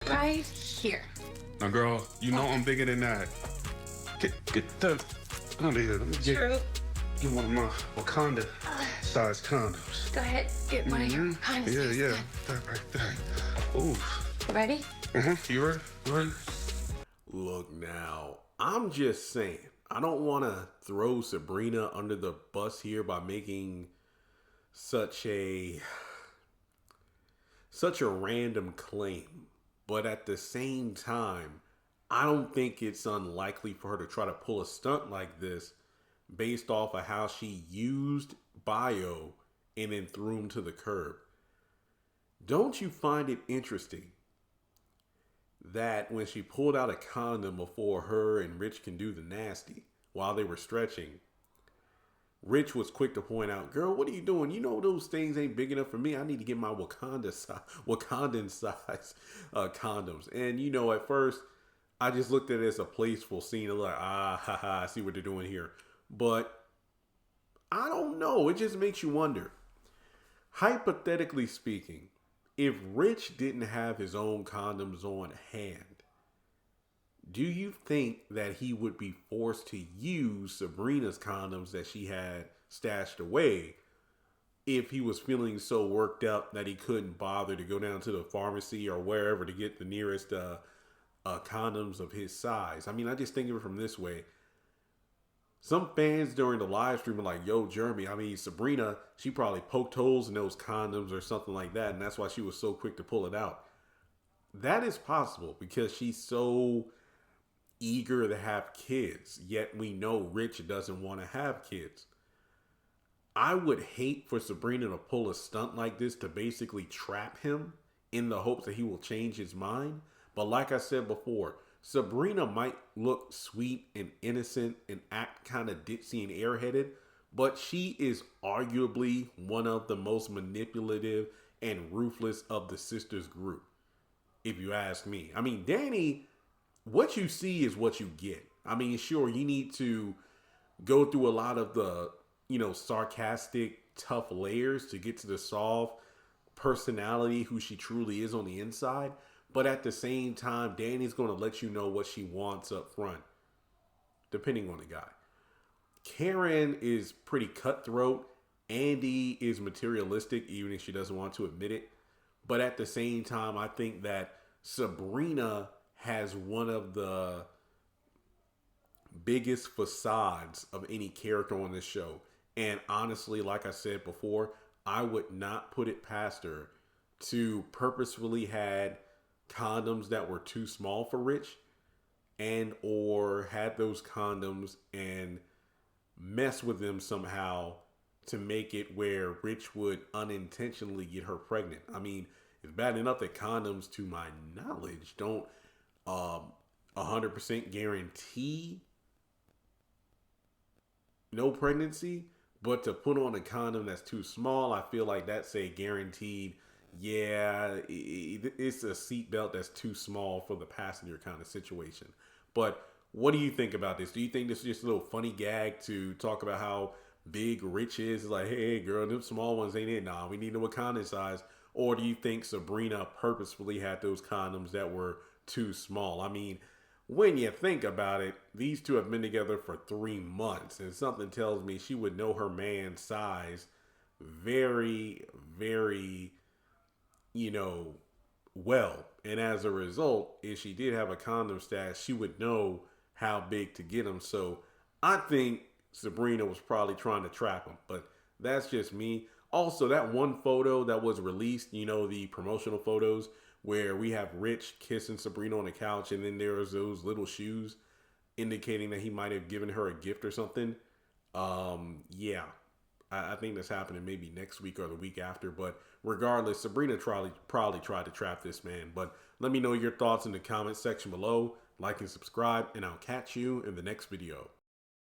right here. Now, girl, you know I'm bigger than that. Get the out of here. Let me get one of my Wakanda size condoms. Go ahead, get one of your condoms. Yeah. That right there. Ooh. Ready? You ready? You ready? Look now, I'm just saying, I don't want to throw Sabrina under the bus here by making such a random claim. But at the same time, I don't think it's unlikely for her to try to pull a stunt like this based off of how she used Bio and then threw him to the curb. Don't you find it interesting that when she pulled out a condom before her and Rich can do the nasty while they were stretching, Rich was quick to point out, girl, what are you doing? You know those things ain't big enough for me. I need to get my Wakandan size condoms. And you know, at first, I just looked at it as a playful scene. I'm like, I see what they're doing here. But I don't know. It just makes you wonder. Hypothetically speaking, if Rich didn't have his own condoms on hand, do you think that he would be forced to use Sabrina's condoms that she had stashed away if he was feeling so worked up that he couldn't bother to go down to the pharmacy or wherever to get the nearest condoms of his size? I mean, I just think of it from this way. Some fans during the live stream are like, yo, Jeremy, I mean, Sabrina, she probably poked holes in those condoms or something like that, and that's why she was so quick to pull it out. That is possible because she's so eager to have kids, yet we know Rich doesn't want to have kids. I would hate for Sabrina to pull a stunt like this to basically trap him in the hopes that he will change his mind. But like I said before, Sabrina might look sweet and innocent and act kind of ditzy and airheaded, but she is arguably one of the most manipulative and ruthless of the sisters group, if you ask me. I mean, Danny, what you see is what you get. I mean, sure, you need to go through a lot of the, sarcastic, tough layers to get to the soft personality, who she truly is on the inside. But at the same time, Danny's going to let you know what she wants up front, depending on the guy. Karen is pretty cutthroat. Andy is materialistic, even if she doesn't want to admit it. But at the same time, I think that Sabrina has one of the biggest facades of any character on this show. And honestly, like I said before, I would not put it past her to purposefully had condoms that were too small for Rich and or had those condoms and mess with them somehow to make it where Rich would unintentionally get her pregnant. I mean, it's bad enough that condoms, to my knowledge, don't 100% guarantee no pregnancy, but to put on a condom that's too small, I feel like that's a guaranteed, it's a seatbelt that's too small for the passenger kind of situation. But what do you think about this? Do you think this is just a little funny gag to talk about how big Rich is? It's like, hey, girl, them small ones ain't it. Nah, we need a Wakanda size. Or do you think Sabrina purposefully had those condoms that were too small? I mean, when you think about it, these two have been together for 3 months, and something tells me she would know her man's size very, very, well. And as a result, if she did have a condom stash, she would know how big to get them. So I think Sabrina was probably trying to trap him, but that's just me. Also, that one photo that was released, the promotional photos where we have Rich kissing Sabrina on the couch, and then there's those little shoes indicating that he might have given her a gift or something. I think that's happening maybe next week or the week after. But regardless, Sabrina probably tried to trap this man. But let me know your thoughts in the comment section below. Like and subscribe, and I'll catch you in the next video.